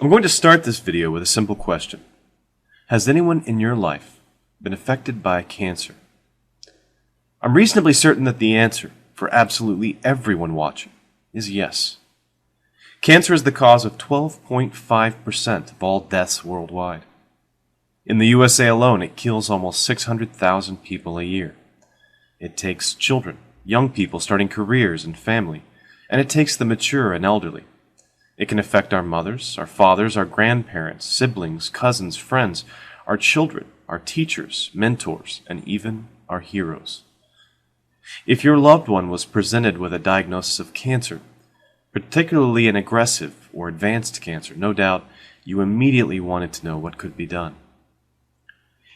I'm going to start this video with a simple question. Has anyone in your life been affected by cancer? I'm reasonably certain that the answer, for absolutely everyone watching, is yes. Cancer is the cause of 12.5% of all deaths worldwide. In the USA alone, it kills almost 600,000 people a year. It takes children, young people starting careers and family, and it takes the mature and elderly. It can affect our mothers, our fathers, our grandparents, siblings, cousins, friends, our children, our teachers, mentors, and even our heroes. If your loved one was presented with a diagnosis of cancer, particularly an aggressive or advanced cancer, no doubt you immediately wanted to know what could be done.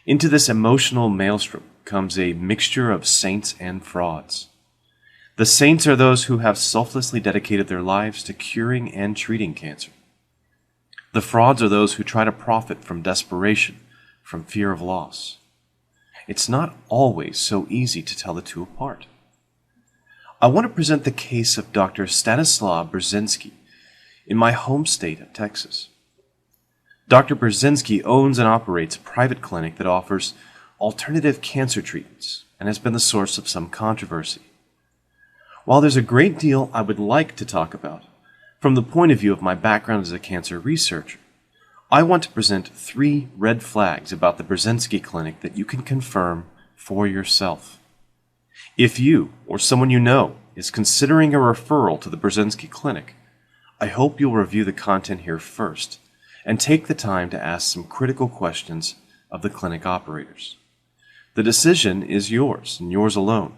Into this emotional maelstrom comes a mixture of saints and frauds. The saints are those who have selflessly dedicated their lives to curing and treating cancer. The frauds are those who try to profit from desperation, from fear of loss. It's not always so easy to tell the two apart. I want to present the case of Dr. Stanislaw Burzinski in my home state of Texas. Dr. Burzinski owns and operates a private clinic that offers alternative cancer treatments and has been the source of some controversy. While there's a great deal I would like to talk about, from the point of view of my background as a cancer researcher, I want to present 3 red flags about the Burzinski Clinic that you can confirm for yourself. If you, or someone you know, is considering a referral to the Burzinski Clinic, I hope you'll review the content here first and take the time to ask some critical questions of the clinic operators. The decision is yours and yours alone.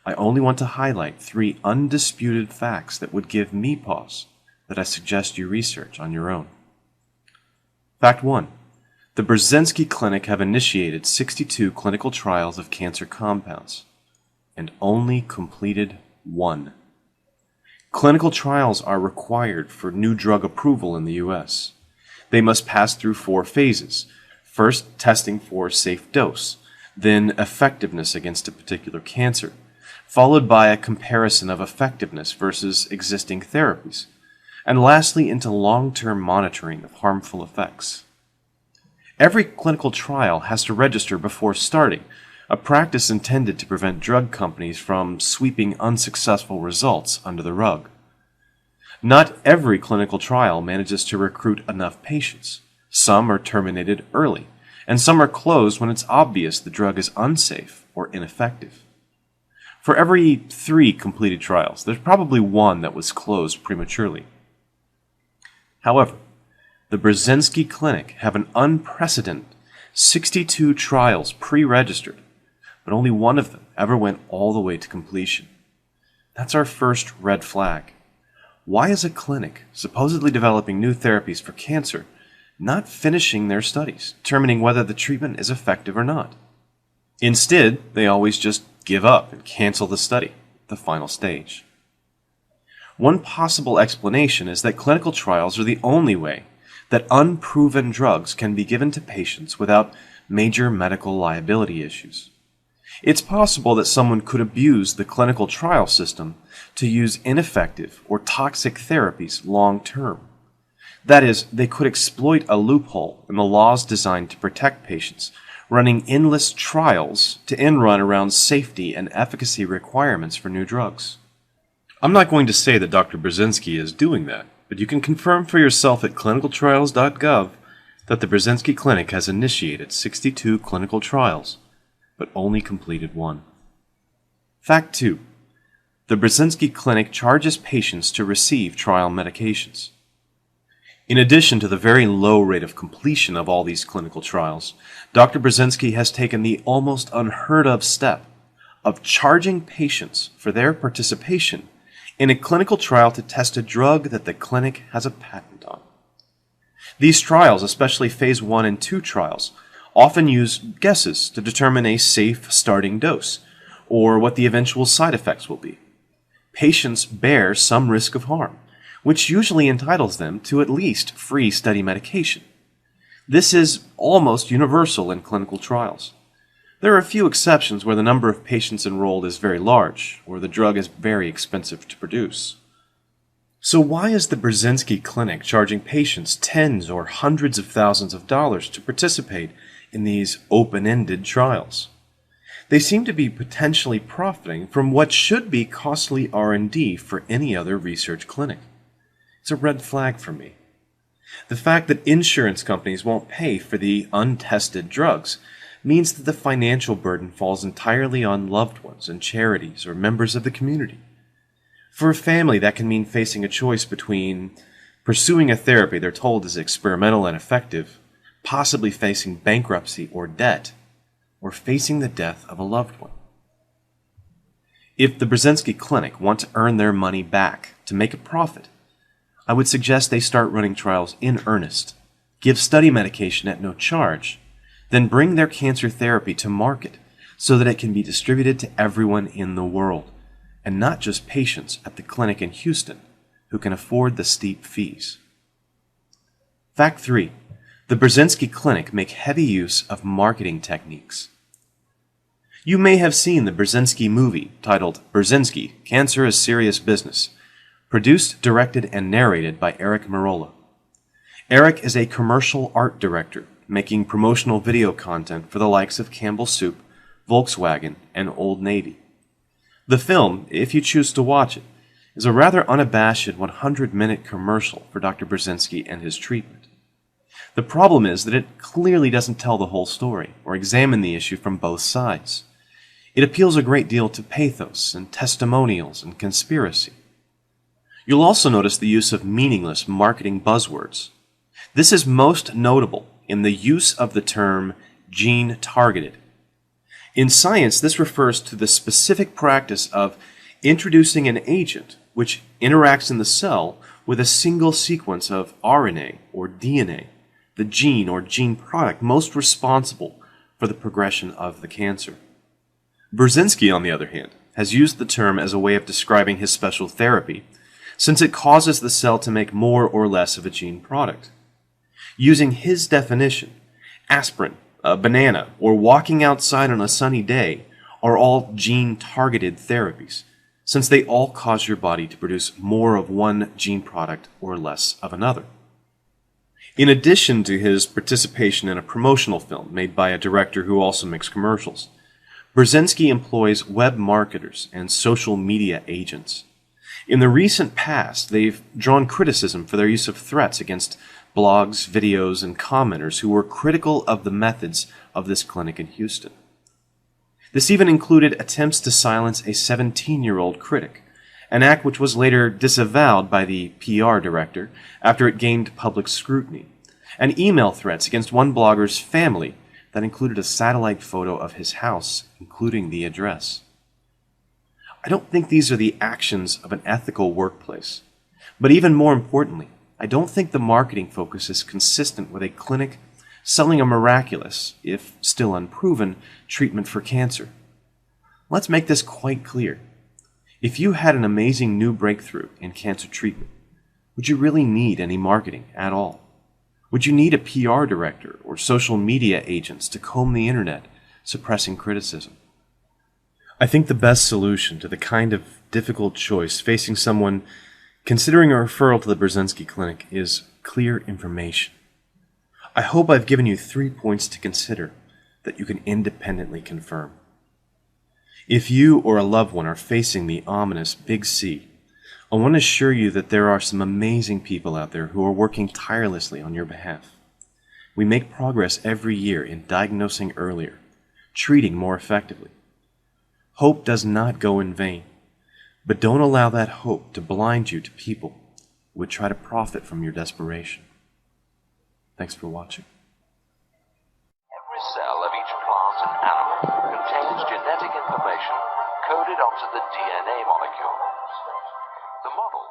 I only want to highlight 3 undisputed facts that would give me pause that I suggest you research on your own. Fact 1. The Burzinski Clinic have initiated 62 clinical trials of cancer compounds and only completed 1. Clinical trials are required for new drug approval in the U.S. They must pass through 4 phases. First, testing for safe dose, then effectiveness against a particular cancer, followed by a comparison of effectiveness versus existing therapies, and lastly into long-term monitoring of harmful effects. Every clinical trial has to register before starting, a practice intended to prevent drug companies from sweeping unsuccessful results under the rug. Not every clinical trial manages to recruit enough patients. Some are terminated early, and some are closed when it's obvious the drug is unsafe or ineffective. For every 3 completed trials, there's probably 1 that was closed prematurely. However, the Burzinski Clinic have an unprecedented 62 trials pre-registered, but only 1 of them ever went all the way to completion. That's our first red flag. Why is a clinic supposedly developing new therapies for cancer not finishing their studies, determining whether the treatment is effective or not? Instead, they always just give up and cancel the study, the final stage. One possible explanation is that clinical trials are the only way that unproven drugs can be given to patients without major medical liability issues. It's possible that someone could abuse the clinical trial system to use ineffective or toxic therapies long term. That is, they could exploit a loophole in the laws designed to protect patients, running endless trials to end run around safety and efficacy requirements for new drugs. I'm not going to say that Dr. Burzinski is doing that, but you can confirm for yourself at clinicaltrials.gov that the Burzinski Clinic has initiated 62 clinical trials, but only completed 1. Fact 2. The Burzinski Clinic charges patients to receive trial medications. In addition to the very low rate of completion of all these clinical trials, Dr. Burzinski has taken the almost unheard of step of charging patients for their participation in a clinical trial to test a drug that the clinic has a patent on. These trials, especially phase 1 and 2 trials, often use guesses to determine a safe starting dose or what the eventual side effects will be. Patients bear some risk of harm, which usually entitles them to at least free study medication. This is almost universal in clinical trials. There are a few exceptions where the number of patients enrolled is very large, or the drug is very expensive to produce. So why is the Burzinski Clinic charging patients tens or hundreds of thousands of dollars to participate in these open-ended trials? They seem to be potentially profiting from what should be costly R&D for any other research clinic. It's a red flag for me. The fact that insurance companies won't pay for the untested drugs means that the financial burden falls entirely on loved ones and charities or members of the community. For a family, that can mean facing a choice between pursuing a therapy they're told is experimental and effective, possibly facing bankruptcy or debt, or facing the death of a loved one. If the Burzinski Clinic want to earn their money back to make a profit, I would suggest they start running trials in earnest, give study medication at no charge, then bring their cancer therapy to market so that it can be distributed to everyone in the world, and not just patients at the clinic in Houston who can afford the steep fees. Fact 3. The Burzinski Clinic make heavy use of marketing techniques. You may have seen the Burzinski movie titled Burzinski, Cancer is Serious Business, produced, directed, and narrated by Eric Merola. Eric is a commercial art director making promotional video content for the likes of Campbell Soup, Volkswagen, and Old Navy. The film, if you choose to watch it, is a rather unabashed 100-minute commercial for Dr. Burzinski and his treatment. The problem is that it clearly doesn't tell the whole story or examine the issue from both sides. It appeals a great deal to pathos and testimonials and conspiracy. You'll also notice the use of meaningless marketing buzzwords. This is most notable in the use of the term gene-targeted. In science, this refers to the specific practice of introducing an agent which interacts in the cell with a single sequence of RNA or DNA, the gene or gene product most responsible for the progression of the cancer. Burzinski, on the other hand, has used the term as a way of describing his special therapy, since it causes the cell to make more or less of a gene product. Using his definition, aspirin, a banana, or walking outside on a sunny day are all gene-targeted therapies, since they all cause your body to produce more of one gene product or less of another. In addition to his participation in a promotional film made by a director who also makes commercials, Burzinski employs web marketers and social media agents. In the recent past, they've drawn criticism for their use of threats against blogs, videos, and commenters who were critical of the methods of this clinic in Houston. This even included attempts to silence a 17-year-old critic, an act which was later disavowed by the PR director after it gained public scrutiny, and email threats against one blogger's family that included a satellite photo of his house, including the address. I don't think these are the actions of an ethical workplace, but even more importantly, I don't think the marketing focus is consistent with a clinic selling a miraculous, if still unproven, treatment for cancer. Let's make this quite clear. If you had an amazing new breakthrough in cancer treatment, would you really need any marketing at all? Would you need a PR director or social media agents to comb the internet, suppressing criticism? I think the best solution to the kind of difficult choice facing someone considering a referral to the Burzinski Clinic is clear information. I hope I've given you 3 points to consider that you can independently confirm. If you or a loved one are facing the ominous Big C, I want to assure you that there are some amazing people out there who are working tirelessly on your behalf. We make progress every year in diagnosing earlier, treating more effectively. Hope does not go in vain, but don't allow that hope to blind you to people who would try to profit from your desperation. Thanks for watching. Every cell of each plant and animal contains genetic information coded onto the DNA molecule. The model